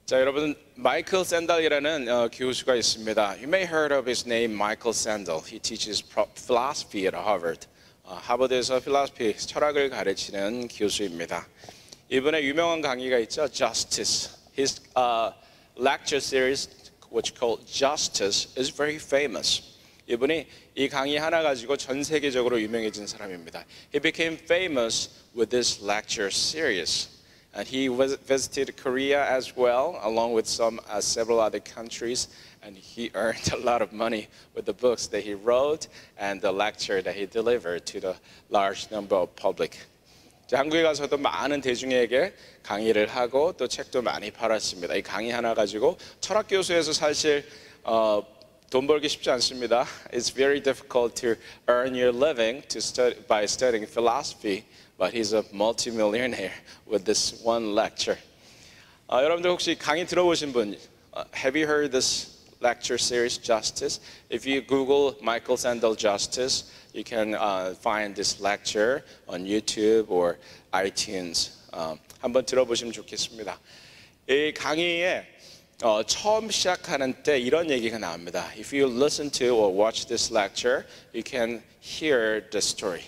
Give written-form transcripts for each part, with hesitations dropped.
자, 여러분 마이클 샌델이라는 교수가 있습니다. You may heard of his name, Michael Sandel. He teaches philosophy at Harvard. 하버드에서 필라소피 철학을 가르치는 교수입니다. 이분의 유명한 강의가 있죠, Justice. His lecture series, which called Justice, is very famous. 이분이 이 강의 하나 가지고 전 세계적으로 유명해진 사람입니다. He became famous with this lecture series. And he visited Korea as well, along with several other countries. And he earned a lot of money with the books that he wrote and the lecture that he delivered to the large number of public. 한국에 가서도 많은 대중에게 강의를 하고 또 책도 많이 팔았습니다. 이 강의 하나 가지고 철학 교수에서 사실 돈 벌기 쉽지 않습니다. It's very difficult to earn your living by studying philosophy. But he's a multi-millionaire with this one lecture. 여러분들 혹시 강의 들어보신 분? Have you heard this lecture series, Justice? If you Google Michael Sandel Justice, you can find this lecture on YouTube or iTunes. 한번 들어보시면 좋겠습니다. 이 강의에 처음 시작하는 때 이런 얘기가 나옵니다. If you listen to or watch this lecture, you can hear the story.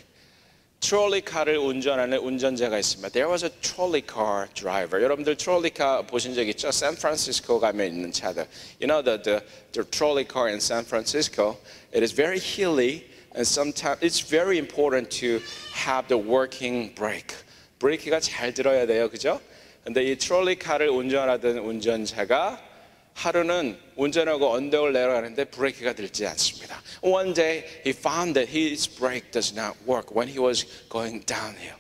트롤리카를 운전하는 운전자가 있습니다. There was a trolley car driver. 여러분들 트롤리카 보신 적 있죠? 샌프란시스코 가면 있는 차들. You know the trolley car in San Francisco. It is very hilly, and sometimes it's very important to have the working brake. 브레이크가 잘 들어야 돼요, 그죠? 근데 이 트롤리카를 운전하던 운전자가 하루는 운전하고 언덕을 내려가는데 브레이크가 들지 않습니다. One day he found that his brake does not work when he was going downhill.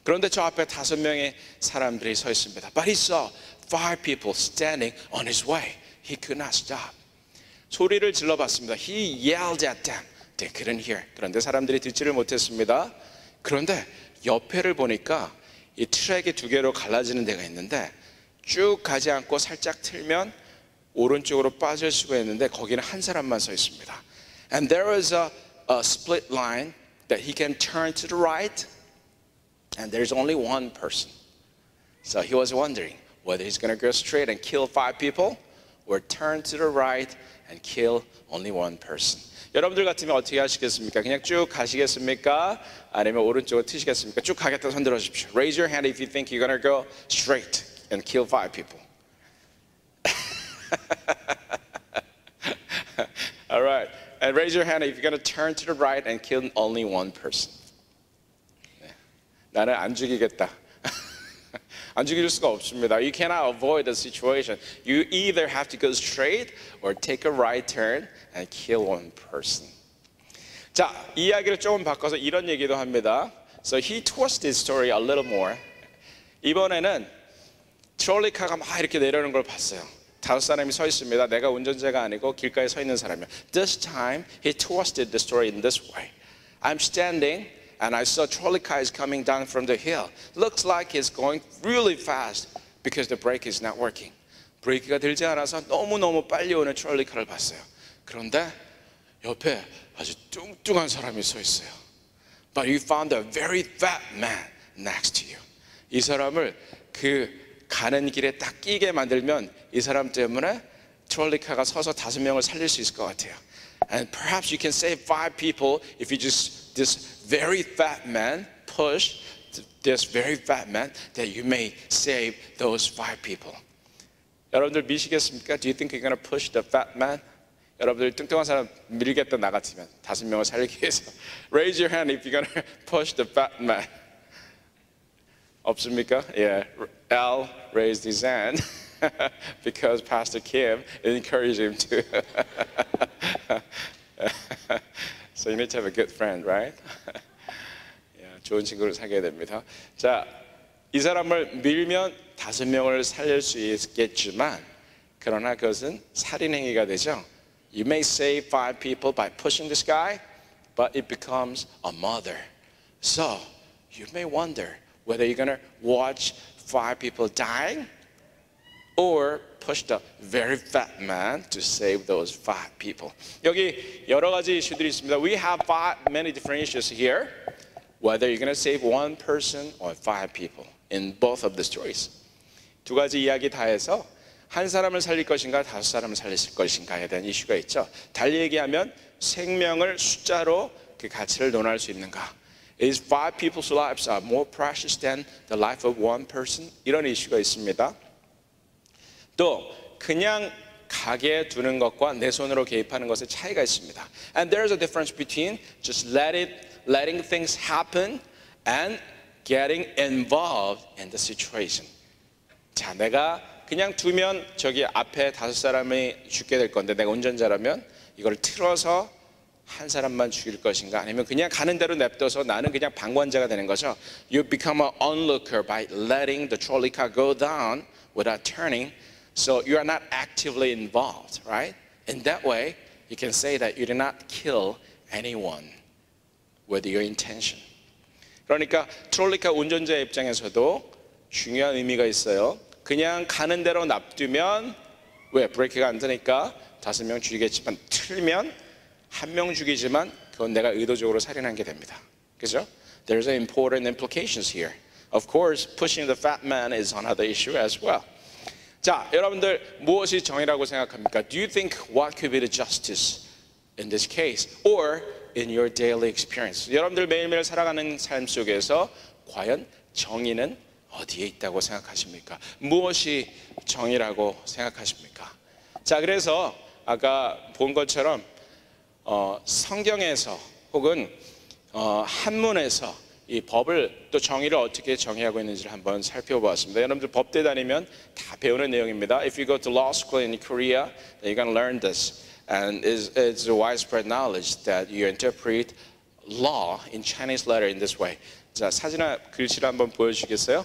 그런데 저 앞에 5명의 사람들이 서 있습니다. But he saw 5 people standing on his way. He could not stop. 소리를 질러봤습니다. He yelled at them. They couldn't hear. 그런데 사람들이 듣지를 못했습니다. 그런데 옆에를 보니까 이 트랙이 2개로 갈라지는 데가 있는데 쭉 가지 않고 살짝 틀면 오른쪽으로 빠질 수가 있는데 거기는 한 사람만 서 있습니다. And there was a split line that he can turn to the right, and there's only one person. So he was wondering whether he's going to go straight and kill 5 people, or turn to the right and kill only one person. 여러분들 같으면 어떻게 하시겠습니까? 그냥 쭉 가시겠습니까? 아니면 오른쪽으로 트시겠습니까? 쭉 가겠다 손 들어주십시오. Raise your hand if you think you're going to go straight and kill 5 people. All right, and raise your hand if you're going to turn to the right and kill only one person. 네. 나는 안 죽이겠다. 안 죽일 수가 없습니다. You cannot avoid the situation. You either have to go straight or take a right turn and kill one person. 자, 이야기를 조금 바꿔서 이런 얘기도 합니다. So he twisted his story a little more. 이번에는 트롤리카가 막 이렇게 내려오는 걸 봤어요. 5 사람이 서 있습니다. 내가 운전자가 아니고 길가에 서 있는 사람이야. This time he twisted the story in this way. I'm standing and I saw trolley car is coming down from the hill. Looks like he's going really fast because the brake is not working. 브레이크가 들지 않아서 너무너무 빨리 오는 트롤리카를 봤어요. 그런데 옆에 아주 뚱뚱한 사람이 서 있어요. But you found a very fat man next to you. 이 사람을 그 가는 길에 딱 끼게 만들면 이 사람 때문에 트롤리카가 서서 5명을 살릴 수 있을 것 같아요. And perhaps you can save 5 people if you just this very fat man push this very fat man that you may save those 5 people. 여러분들 미시겠습니까? Do you think you're going to push the fat man? 여러분들 뚱뚱한 사람 밀겠다 나 같으면 5명을 살리기 위해서. Raise your hand if you're going to push the fat man. 없습니까? Yeah, Al raised his hand because Pastor Kim encouraged him to. So you need to have a good friend, right? Yeah, 좋은 친구를 사귀어야 됩니다. 자, 이 사람을 밀면 5명을 살릴 수 있겠지만 그러나 그것은 살인행위가 되죠. You may save 5 people by pushing this guy, but it becomes a murder. So you may wonder whether you're going to watch 5 people dying or push the very fat man to save those 5 people. 여기 여러 가지 이슈들이 있습니다. We have many different issues here. Whether you're going to save 1 person or 5 people in both of the stories. 2 가지 이야기 다 해서 한 사람을 살릴 것인가, 다섯 사람을 살릴 것인가에 대한 이슈가 있죠. 달리 얘기하면 생명을 숫자로 그 가치를 논할 수 있는가. Is five people's lives are more precious than the life of one person? 이런 이슈가 있습니다. 또 그냥 가게에 두는 것과 내 손으로 개입하는 것의 차이가 있습니다. And there's a difference between just letting things happen and getting involved in the situation. 자, 내가 그냥 두면 저기 앞에 다섯 사람이 죽게 될 건데 내가 운전자라면 이걸 틀어서 한 사람만 죽일 것인가, 아니면 그냥 가는 대로 냅둬서 나는 그냥 방관자가 되는 거죠. You become an onlooker by letting the trolley car go down without turning. So you are not actively involved, right? In that way, you can say that you did not kill anyone with your intention. 그러니까 트롤리카 운전자의 입장에서도 중요한 의미가 있어요. 그냥 가는 대로 놔두면 왜? 브레이크가 안 되니까 다섯 명 죽이겠지만 틀면 한 명 죽이지만 그건 내가 의도적으로 살인한 게 됩니다. 그죠? There's important implications here. Of course, pushing the fat man is another issue as well. 자, 여러분들 무엇이 정의라고 생각합니까? Do you think what could be the justice in this case or in your daily experience? 여러분들 매일매일 살아가는 삶 속에서 과연 정의는 어디에 있다고 생각하십니까? 무엇이 정의라고 생각하십니까? 자, 그래서 아까 본 것처럼 성경에서 혹은 한문에서 이 법을 또 정의를 어떻게 정의하고 있는지를 한번 살펴보았습니다. 여러분들 법대 다니면 다 배우는 내용입니다. If you go to law school in Korea, then you're going to learn this. And it's a widespread knowledge that you interpret law in Chinese letter in this way. 자, 사진이나 글씨를 한번 보여주시겠어요?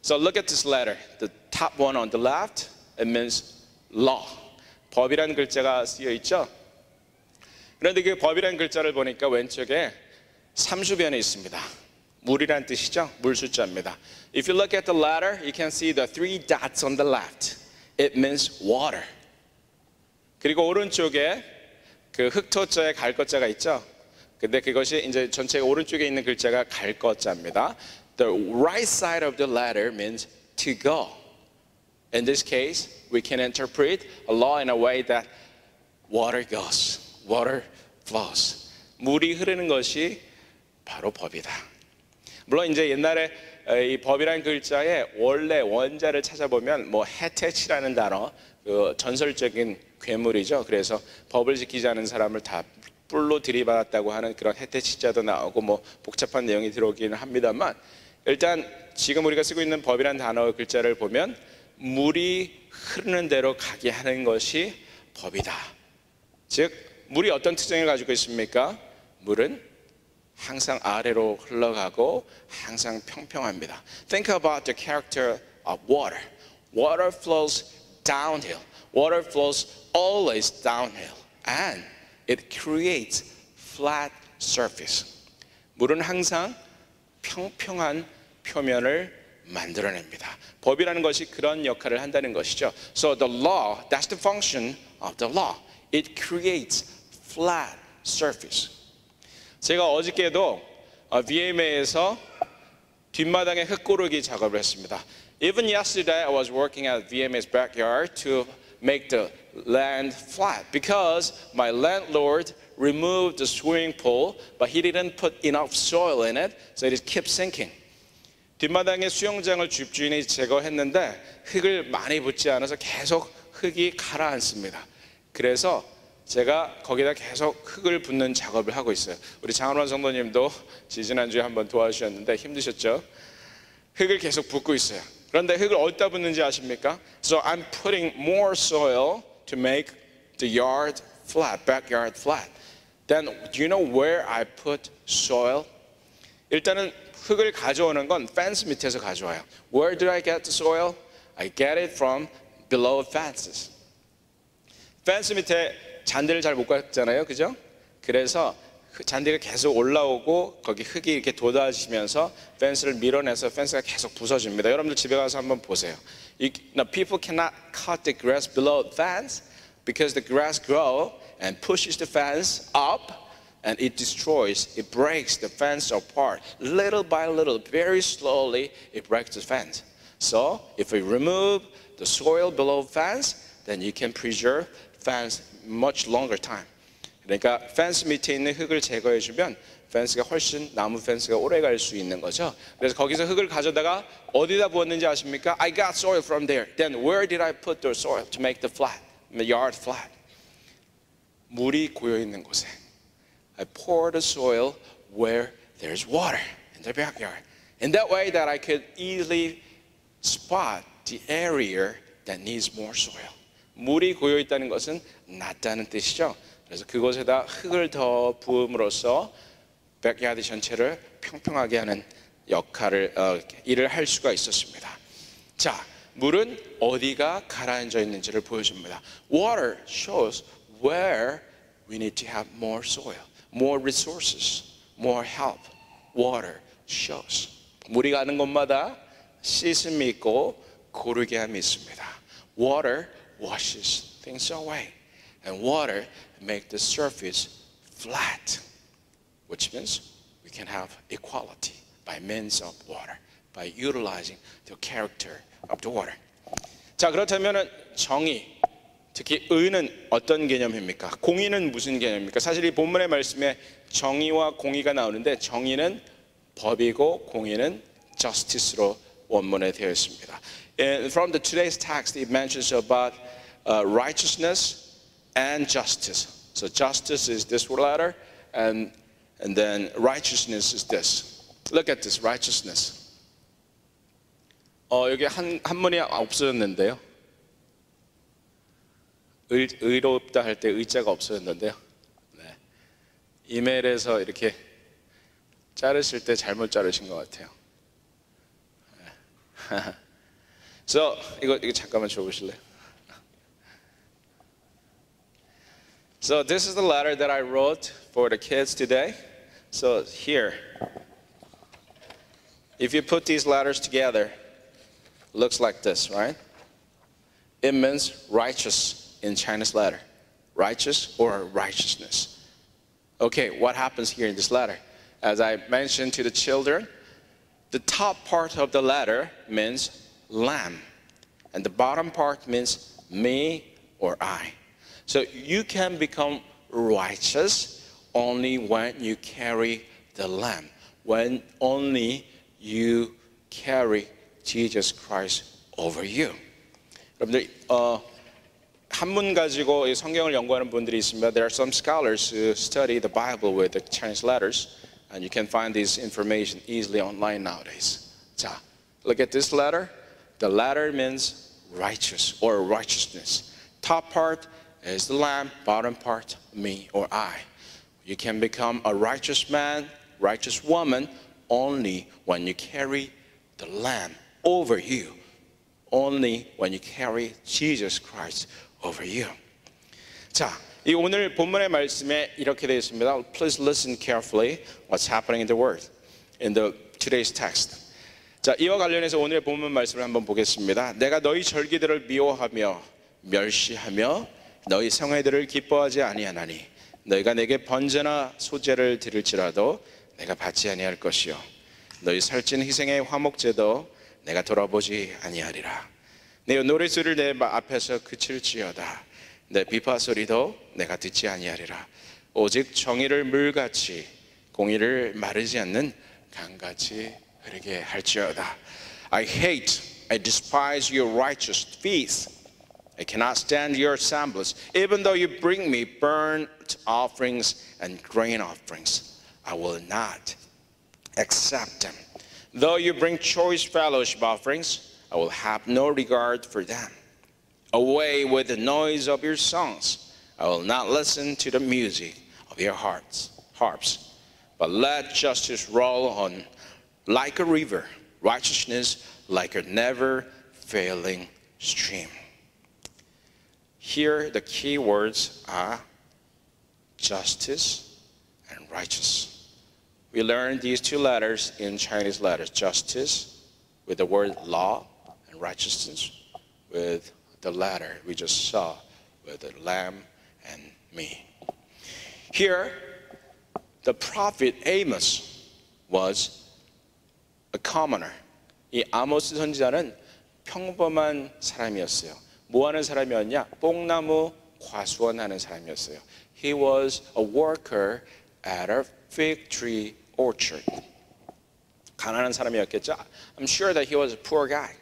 So look at this letter. The top one on the left, it means law. 법이라는 글자가 쓰여 있죠? 그런데 그 법이라는 글자를 보니까 왼쪽에 삼수변이 있습니다. 물이란 뜻이죠. 물 숫자입니다. If you look at the letter, you can see the three dots on the left. It means water. 그리고 오른쪽에 그 흑토자에 갈 것자가 있죠. 근데 그것이 이제 전체 오른쪽에 있는 글자가 갈 것자입니다. The right side of the letter means to go. In this case, we can interpret a law in a way that water goes, water flows. 물이 흐르는 것이 바로 법이다. 물론 이제 옛날에 이 법이라는 글자의 원래 원자를 찾아보면 뭐 해태치라는 단어, 그 전설적인 괴물이죠. 그래서 법을 지키지 않은 사람을 다 뿔로 들이받았다고 하는 그런 해태치자도 나오고 뭐 복잡한 내용이 들어오기는 합니다만, 일단 지금 우리가 쓰고 있는 법이라는 단어 글자를 보면 물이 흐르는 대로 가게 하는 것이 법이다. 즉 물이 어떤 특징을 가지고 있습니까? 물은 항상 아래로 흘러가고 항상 평평합니다. Think about the character of water. Water flows downhill. Water flows always downhill. And it creates flat surface. 물은 항상 평평한 표면을 만들어냅니다. 법이라는 것이 그런 역할을 한다는 것이죠. So the law, that's the function of the law. It creates flat surface. 제가 어저께도 VMA에서 뒷마당에 흙고르기 작업을 했습니다. Even yesterday I was working at VMA's backyard to make the land flat because my landlord removed the swimming pool but he didn't put enough soil in it, so it kept sinking. 뒷마당에 수영장을 집주인이 제거했는데 흙을 많이 붓지 않아서 계속 흙이 가라앉습니다. 그래서 제가 거기다 계속 흙을 붓는 작업을 하고 있어요. 우리 장원환 성도님도 지난주에 한번 도와주셨는데 힘드셨죠? 흙을 계속 붓고 있어요. 그런데 흙을 어디다 붓는지 아십니까? So I'm putting more soil to make the yard flat, backyard flat. Then do you know where I put soil? 일단은 흙을 가져오는 건 펜스 밑에서 가져와요. Where do I get the soil? I get it from below fences. 펜스 밑에 잔디를 잘 못 갔잖아요, 그죠? 그래서 잔디가 계속 올라오고 거기 흙이 이렇게 돋아지면서 펜스를 밀어내서 펜스가 계속 부서집니다. 여러분들 집에 가서 한번 보세요. People cannot cut the grass below the fence because the grass grows and pushes the fence up and it destroys, it breaks the fence apart. Little by little, very slowly, it breaks the fence. So if we remove the soil below fence, then you can preserve fence much longer time. 그러니까 펜스 밑에 있는 흙을 제거해주면 펜스가 훨씬 나무 펜스가 오래 갈 수 있는 거죠. 그래서 거기서 흙을 가져다가 어디다 부었는지 아십니까? I got soil from there. Then where did I put the soil to make the yard flat? 물이 고여 있는 곳에. I pour the soil where there's water in the backyard. In that way that I could easily spot the area that needs more soil. 물이 고여 있다는 것은 낮다는 뜻이죠. 그래서 그곳에다 흙을 더 부음으로써 백야드 전체를 평평하게 하는 역할을 일을 할 수가 있었습니다. 자, 물은 어디가 가라앉아 있는지를 보여줍니다. Water shows where we need to have more soil, more resources, more help. Water shows. 물이 가는 곳마다 씻음이 있고 고르게 함이 있습니다. Water washes things away, and water makes the surface flat, which means we can have equality by means of water, by utilizing the character of the water. 자, 그렇다면 정의, 특히 의는 어떤 개념입니까? 공의는 무슨 개념입니까? 사실 이 본문의 말씀에 정의와 공의가 나오는데 정의는 법이고 공의는 justice로 원문에 되어 있습니다. And from the today's text, it mentions about righteousness and justice. So justice is this letter, and then righteousness is this. Look at this, righteousness. 여기 한문이 없어졌는데요. 의롭다 할 때 의자가 없어졌는데요. 네. 이메일에서 이렇게 자르실 때 잘못 자르신 것 같아요. 네. So 이거 잠깐만 줘보실래요? So this is the letter that I wrote for the kids today. So here, if you put these letters together, looks like this, right? It means righteous in Chinese letter. Righteous or righteousness. Okay, what happens here in this letter? As I mentioned to the children, the top part of the letter means lamb, and the bottom part means me or I. So you can become righteous only when you carry the lamb, when only you carry Jesus Christ over you. 여러분들 한문 가지고 이 성경을 연구하는 분들이 있습니다. There are some scholars who study the Bible with the Chinese letters, and you can find this information easily online nowadays. 자, look at this letter. The letter means righteous or righteousness. Top part is the lamb, bottom part, me or I. You can become a righteous man, righteous woman only when you carry the lamb over you. Only when you carry Jesus Christ over you. 자, 이 오늘 본문의 말씀에 이렇게 되어 있습니다. Please listen carefully what's happening in the word, in the today's text. 자, 이와 관련해서 오늘의 본문 말씀을 한번 보겠습니다. 내가 너희 절기들을 미워하며 멸시하며 너희 성회들을 기뻐하지 아니하나니 너희가 내게 번제나 소제를 드릴지라도 내가 받지 아니할 것이요 너희 살찐 희생의 화목제도 내가 돌아보지 아니하리라. 내 노랫소리를 내 앞에서 그칠지어다. 내 비파 소리도 내가 듣지 아니하리라. 오직 정의를 물같이 공의를 마르지 않는 강같이 흐르게 할지어다. I hate, I despise your righteous feasts. I cannot stand your assemblies. Even though you bring me burnt offerings and grain offerings, I will not accept them. Though you bring choice fellowship offerings, I will have no regard for them. Away with the noise of your songs. I will not listen to the music of your harps. But let justice roll on like a river, righteousness like a never-failing stream. Here the key words are justice and righteous. We learned these two letters in Chinese letters. Justice with the word law, and righteousness with the letter we just saw with the lamb and me. Here, the prophet Amos was a commoner. 이 아모스 선지자는 평범한 사람이었어요. 뭐 하는 사람이었냐? 뽕나무 과수원 하는 사람이었어요. He was a worker at a fig tree orchard. 가난한 사람이었겠죠? I'm sure that he was a poor guy.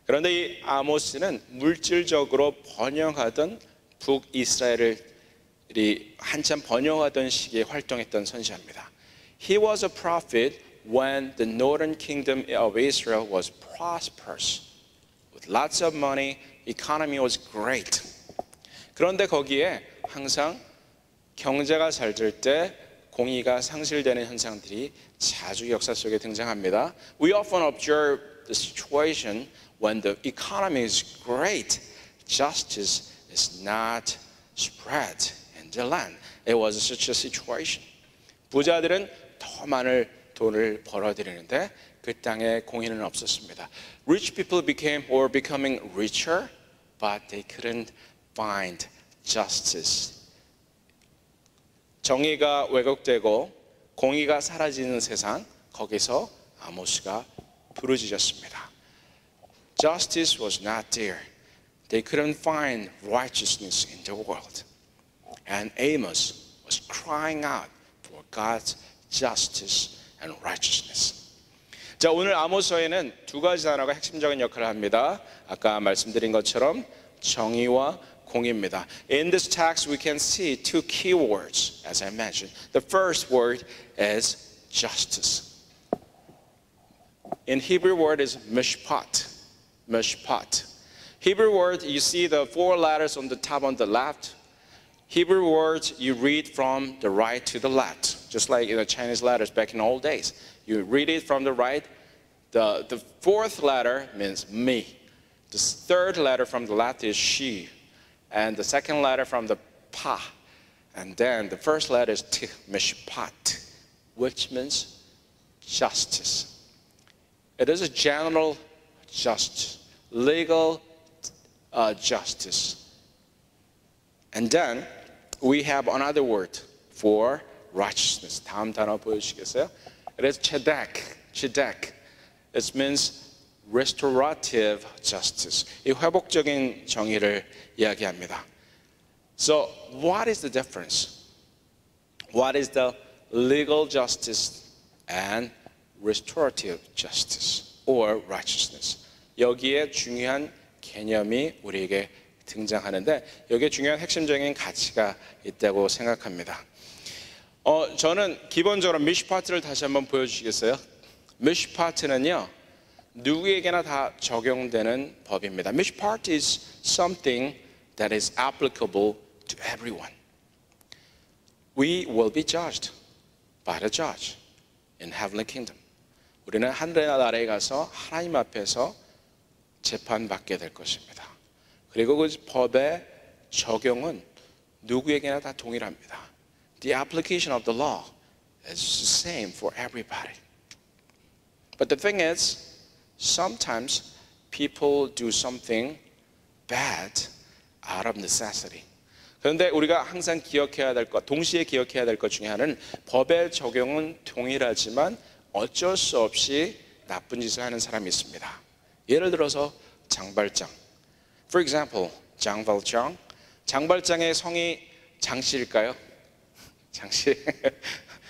그런데 이 아모스는 물질적으로 번영하던 북이스라엘이 한참 번영하던 시기에 활동했던 선지자입니다. He was a prophet when the northern kingdom of Israel was prosperous. With lots of money, economy was great. 그런데 거기에 항상 경제가 잘 될 때 공의가 상실되는 현상들이 자주 역사 속에 등장합니다. We often observe the situation when the economy is great, justice is not spread in the land. It was such a situation. 부자들은 더 많은 돈을 벌어들이는데 그 땅에 공의는 없었습니다. Rich people becoming richer, but they couldn't find justice. 정의가 왜곡되고 공의가 사라지는 세상, 거기서 아모스가 부르짖었습니다. Justice was not there. They couldn't find righteousness in the world. And Amos was crying out for God's justice and righteousness. 자, 오늘 아모스서에는 두 가지 단어가 핵심적인 역할을 합니다. 아까 말씀드린 것처럼 정의와 공의입니다. In this text we can see two key words, as I mentioned. The first word is justice. In Hebrew word is mishpat. Mishpat. Hebrew word, you see the four letters on the top on the left. Hebrew words you read from the right to the left, just like in the Chinese letters back in old days. You read it from the right. The fourth letter means me. The third letter from the left is she. And the second letter from the pa. And then the first letter is t, mishpat, which means justice. It is a general justice, legal justice. And then we have another word for righteousness. 다음 단어 보여주시겠어요? It is tzedek. tzedek. It means restorative justice. 이 회복적인 정의를 이야기합니다. So, what is the difference? What is the legal justice and restorative justice or righteousness? 여기에 중요한 개념이 우리에게 등장하는데 여기에 중요한 핵심적인 가치가 있다고 생각합니다. 저는 기본적으로 미시파트를 다시 한번 보여주시겠어요? 미시파트는요, 누구에게나 다 적용되는 법입니다. Mishpat is something that is applicable to everyone. We will be judged by the judge in heavenly kingdom. 우리는 하늘의 나라에 가서 하나님 앞에서 재판받게 될 것입니다. 그리고 그 법의 적용은 누구에게나 다 동일합니다. The application of the law is the same for everybody. But the thing is, sometimes people do something bad out of necessity. 그런데 우리가 항상 기억해야 될 것, 동시에 기억해야 될 것 중에 하나는 법의 적용은 동일하지만 어쩔 수 없이 나쁜 짓을 하는 사람이 있습니다. 예를 들어서 장발장. For example, 장발장. 장발장의 성이 장씨일까요? 장씨.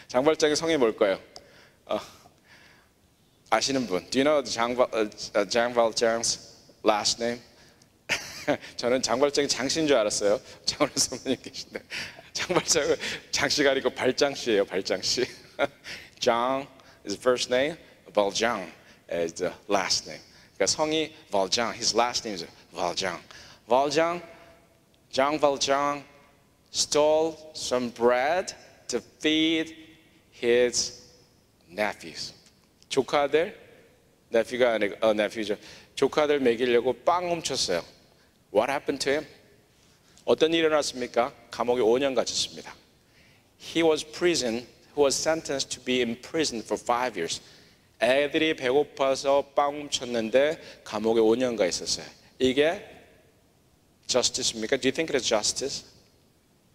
장발장의 성이 뭘까요? 아시는 분? Do you know 장발장's last name? 저는 장발장이 장씨인 줄 알았어요. 장원호 선배님 계신데 장발장은 장씨가 아니고 발장씨예요. 발장씨. Zhang is the first name. Valjean is the last name. 그러니까 성이 Valjean. His last name is Valjean. Valjean, Zhang Valjean stole some bread to feed his nephews. 조카들, nephew가 아니고 nephew죠. 조카들 먹이려고 빵 훔쳤어요. What happened to him? 어떤 일이 일어났습니까? 감옥에 5년 갇혔습니다. He was sentenced to be in prison for 5 years. 애들이 배고파서 빵 훔쳤는데 감옥에 5년 가 있었어요. 이게 justice입니까? Do you think it is justice?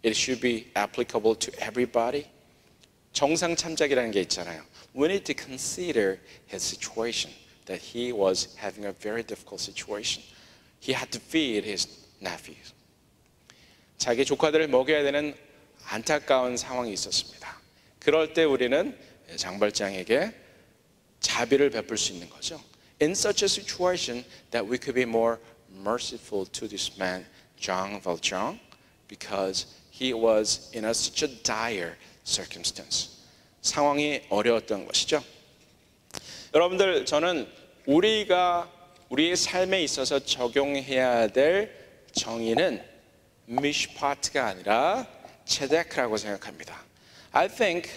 It should be applicable to everybody? 정상 참작이라는 게 있잖아요. We need to consider his situation. that he was having a very difficult situation. He had to feed his nephews. 자기 조카들을 먹여야 되는 안타까운 상황이 있었습니다. 그럴 때 우리는 장발장에게 자비를 베풀 수 있는 거죠. In such a situation that we could be more merciful to this man, Zhang Valjean, because he was in such a dire circumstance. 상황이 어려웠던 것이죠. 여러분들, 저는 우리의 삶에 있어서 적용해야 될 정의는 미슈파트가 아니라 체데크라고 생각합니다. I think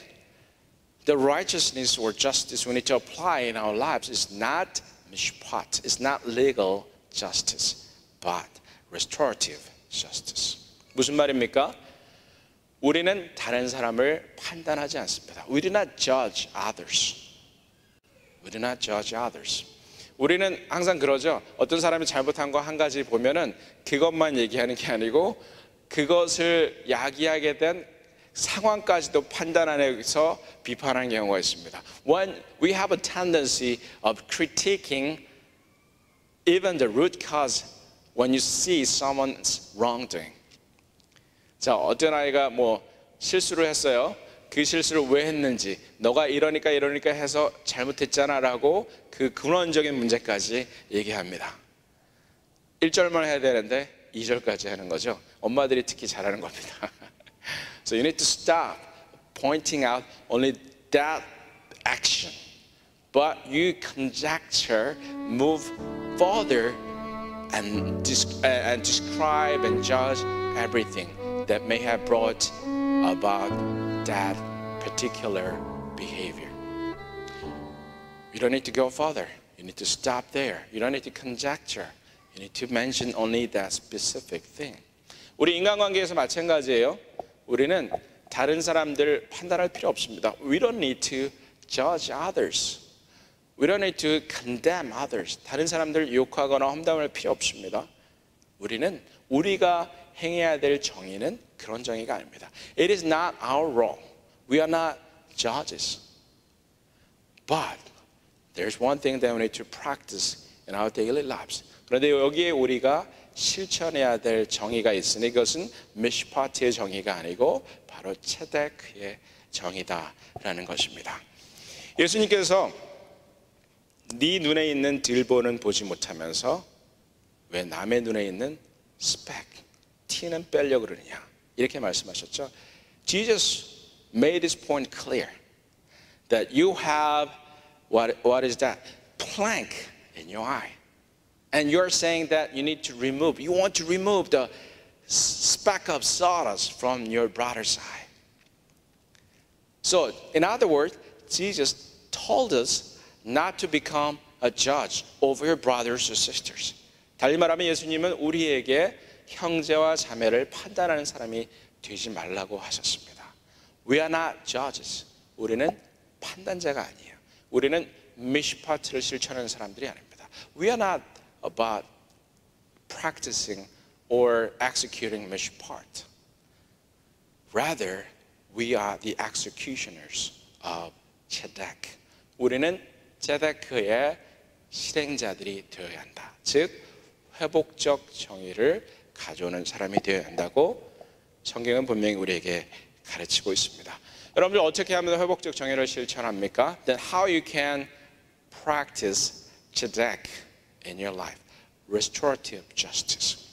the righteousness or justice we need to apply in our lives is not mishpat, it's not legal justice, but restorative justice. 무슨 말입니까? 우리는 다른 사람을 판단하지 않습니다. We do not judge others. We do not judge others. 우리는 항상 그러죠. 어떤 사람이 잘못한 거 한 가지 보면은 그것만 얘기하는 게 아니고 그것을 야기하게 된 상황까지도 판단 안에서 비판하는 경우가 있습니다. When we have a tendency of critiquing even the root cause when you see someone's wrongdoing. 자, 어떤 아이가 뭐 실수를 했어요. 그 실수를 왜 했는지, 너가 이러니까 해서 잘못했잖아 라고 그 근원적인 문제까지 얘기합니다. 1절만 해야 되는데 2절까지 하는 거죠. 엄마들이 특히 잘하는 겁니다. So you need to stop pointing out only that action, but you conjecture, move further and describe and judge everything that may have brought about that particular behavior. You don't need to go further. You need to stop there. You don't need to conjecture. You need to mention only that specific thing. 우리 인간관계에서 마찬가지예요. 우리는 다른 사람들 판단할 필요 없습니다. We don't need to judge others. We don't need to condemn others. 다른 사람들 욕하거나 험담할 필요 없습니다. 우리는 우리가 행해야 될 정의는 그런 정의가 아닙니다. It is not our role. We are not judges. But there's one thing that we need to practice in our daily lives. 그런데 여기에 우리가 실천해야 될 정의가 있으니 그것은 미슈파트의 정의가 아니고 바로 체데크의 정의다라는 것입니다. 예수님께서 네 눈에 있는 들보는 보지 못하면서 왜 남의 눈에 있는 스펙, 티는 빼려고 그러느냐 이렇게 말씀하셨죠. Jesus made this point clear that you have what is that? Plank in your eye. And you're saying that you need to remove, you want to remove the speck of sawdust from your brother's eye. So, in other words, Jesus told us not to become a judge over your brothers or sisters. 달리 말하면 예수님은 우리에게 형제와 자매를 판단하는 사람이 되지 말라고 하셨습니다. We are not judges. 우리는 판단자가 아니에요. 우리는 미슈파트를 실천하는 사람들이 아닙니다. We are not about practicing or executing mishpat. Rather, we are the executioners of tzedek. 우리는 tzedek의 실행자들이 되어야 한다. 즉, 회복적 정의를 가져오는 사람이 되어야 한다고 성경은 분명히 우리에게 가르치고 있습니다. 여러분들 어떻게 하면 회복적 정의를 실천합니까? Then how you can practice tzedek in your life, restorative justice.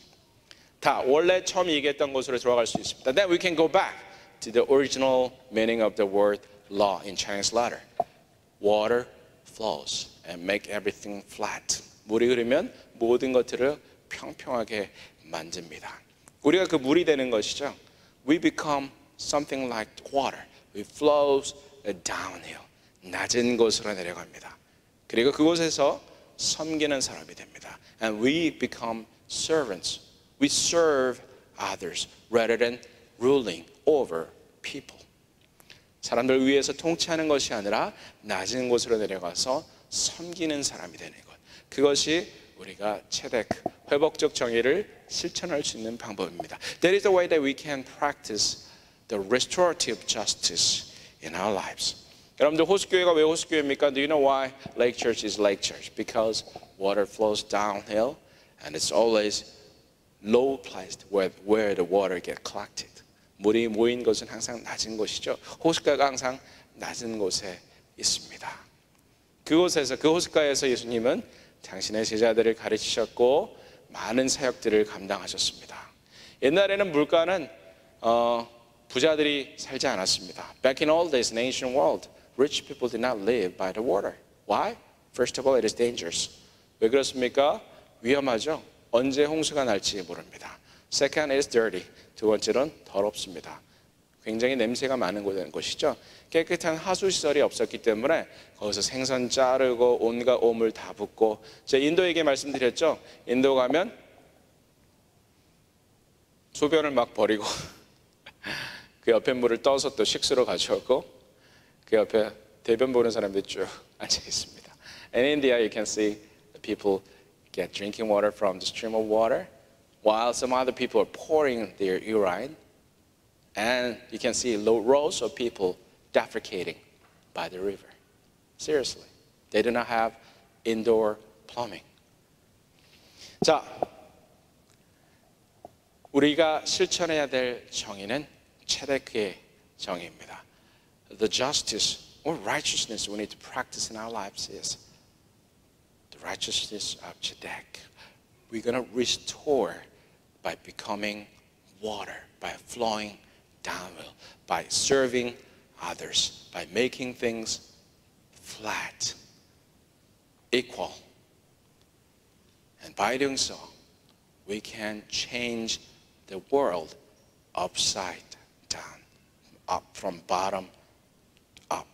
다 원래 처음 얘기했던 곳으로 들어갈 수 있습니다. Then we can go back to the original meaning of the word law in Chinese letter. Water flows and make everything flat. 물이 흐르면 모든 것들을 평평하게 만듭니다. 우리가 그 물이 되는 것이죠. We become something like water. We flows downhill. 낮은 곳으로 내려갑니다. 그리고 그곳에서 섬기는 사람이 됩니다. And we become servants. We serve others rather than ruling over people. 사람들 위에서 통치하는 것이 아니라 낮은 곳으로 내려가서 섬기는 사람이 되는 것. 그것이 우리가 체데크, 회복적 정의를 실천할 수 있는 방법입니다. That is the way that we can practice the restorative justice in our lives. 여러분들 호수교회가 왜 호수교회입니까? Do you know why Lake Church is Lake Church? Because water flows downhill and it's always low placed where the water get collected. 물이 모인 곳은 항상 낮은 곳이죠. 호숫가가 항상 낮은 곳에 있습니다. 그곳에서 그 호숫가에서 예수님은 당신의 제자들을 가르치셨고 많은 사역들을 감당하셨습니다. 옛날에는 물가는 부자들이 살지 않았습니다. Back in old days, in ancient world, rich people did not live by the water. Why? First of all, it is dangerous. 왜 그렇습니까? 위험하죠. 언제 홍수가 날지 모릅니다. Second, it is dirty. 두 번째는 더럽습니다. 굉장히 냄새가 많은 곳이죠. 깨끗한 하수시설이 없었기 때문에 거기서 생선 자르고 온갖 오물 다 붓고, 제가 인도 얘기 말씀드렸죠. 인도 가면 소변을 막 버리고 그 옆에 물을 떠서 또 식수로 가져오고 그 옆에 대변 보는 사람들이 쭉 앉아 있습니다. And in India you can see the people get drinking water from the stream of water while some other people are pouring their urine, and you can see rows of people defecating by the river. Seriously, they do not have indoor plumbing. 자, 우리가 실천해야 될 정의는 체데크의 정의입니다. The justice or righteousness we need to practice in our lives is the righteousness of Tzedek. We're going to restore by becoming water, by flowing downhill, by serving others, by making things flat, equal. And by doing so, we can change the world upside down, up from bottom up.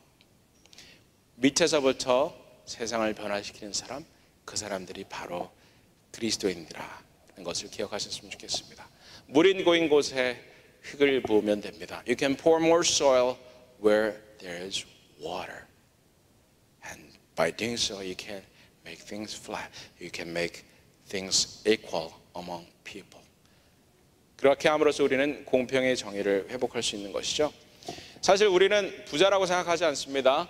밑에서부터 세상을 변화시키는 사람, 그 사람들이 바로 그리스도인이라는 것을 기억하셨으면 좋겠습니다. 물이 고인 곳에 흙을 부으면 됩니다. You can pour more soil where there is water. And by doing so, you can make things flat. You can make things equal among people. 그렇게 함으로써 우리는 공평의 정의를 회복할 수 있는 것이죠. 사실 우리는 부자라고 생각하지 않습니다.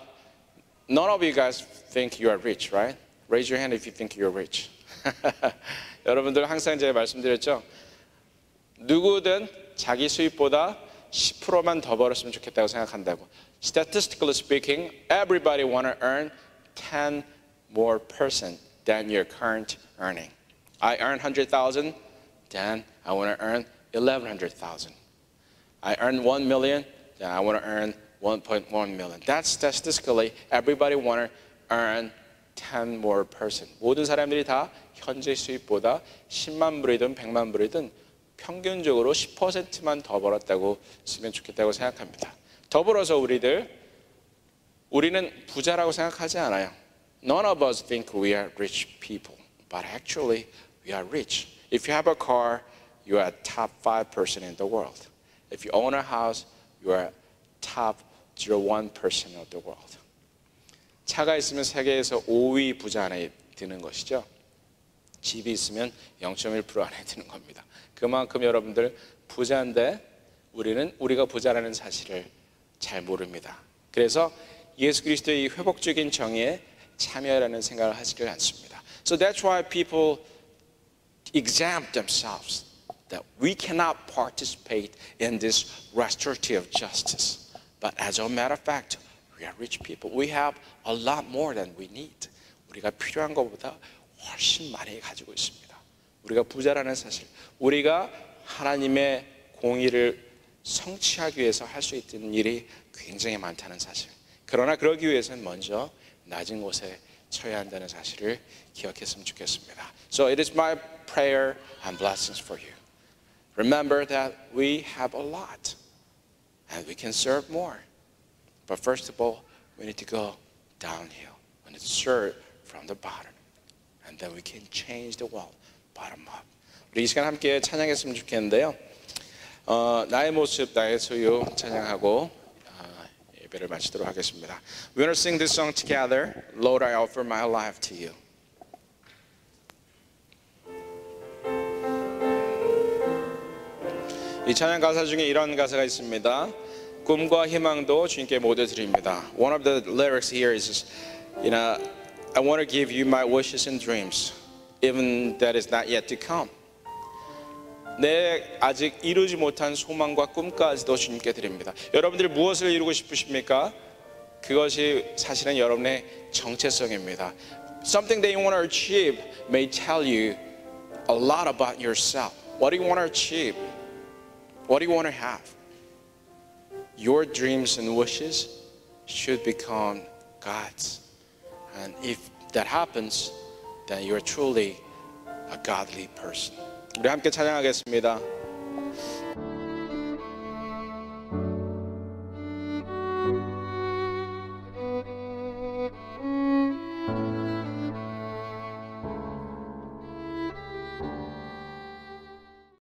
None of you guys think you are rich, right? Raise your hand if you think you're rich. 여러분들 항상 제가 말씀드렸죠. 누구든 자기 수입보다 10%만 더 벌었으면 좋겠다고 생각한다고. Statistically speaking, everybody want to earn 10 more percent than your current earning. I earn 100,000, then I want to earn 1,100,000. I earn 1 million, then I want to earn 1.1 million. That's statistically everybody want to earn 10 more percent. 모든 사람들이 다 현재 수입보다 10만 불이든 100만 불이든 평균적으로 10%만 더 벌었다고 쓰면 좋겠다고 생각합니다. 더불어서 우리는 부자라고 생각하지 않아요. None of us think we are rich people, but actually we are rich. If you have a car, you are top 5% in the world. If you own a house, you are top 0.1% of the world. 차가 있으면 세계에서 5위 부자 안에 드는 것이죠. 집이 있으면 0.1% 안에 드는 겁니다. 그만큼 여러분들 부자인데 우리가 부자라는 사실을 잘 모릅니다. 그래서 예수 그리스도의 이 회복적인 정의에 참여하라는 생각을 하지를 않습니다. So that's why people exempt themselves, that we cannot participate in this restorative justice. But as a matter of fact, we are rich people. We have a lot more than we need. 우리가 필요한 것보다 훨씬 많이 가지고 있습니다. 우리가 부자라는 사실, 우리가 하나님의 공의를 성취하기 위해서 할 수 있는 일이 굉장히 많다는 사실. 그러나 그러기 위해서는 먼저 낮은 곳에 처해야 한다는 사실을 기억했으면 좋겠습니다. So it is my prayer and blessings for you. Remember that we have a lot and we can serve more. But first of all, we need to go downhill. We need to serve from the bottom. And then we can change the world bottom up. 우리 이 시간 함께 찬양했으면 좋겠는데요. 나의 모습, 나의 소유 찬양하고 예배를 마치도록 하겠습니다. We want to sing this song together. Lord, I offer my life to you. 이 찬양 가사 중에 이런 가사가 있습니다. 꿈과 희망도 주님께 모두 드립니다. One of the lyrics here is, I want to give you my wishes and dreams, even that is not yet to come. 내 아직 이루지 못한 소망과 꿈까지도 주님께 드립니다. 여러분들이 무엇을 이루고 싶으십니까? 그것이 사실은 여러분의 정체성입니다. Something that you want to achieve may tell you a lot about yourself. What do you want to achieve? What do you want to have? Your dreams and wishes should become God's. And if that happens, then you're truly a godly person. 우리 함께 찬양하겠습니다.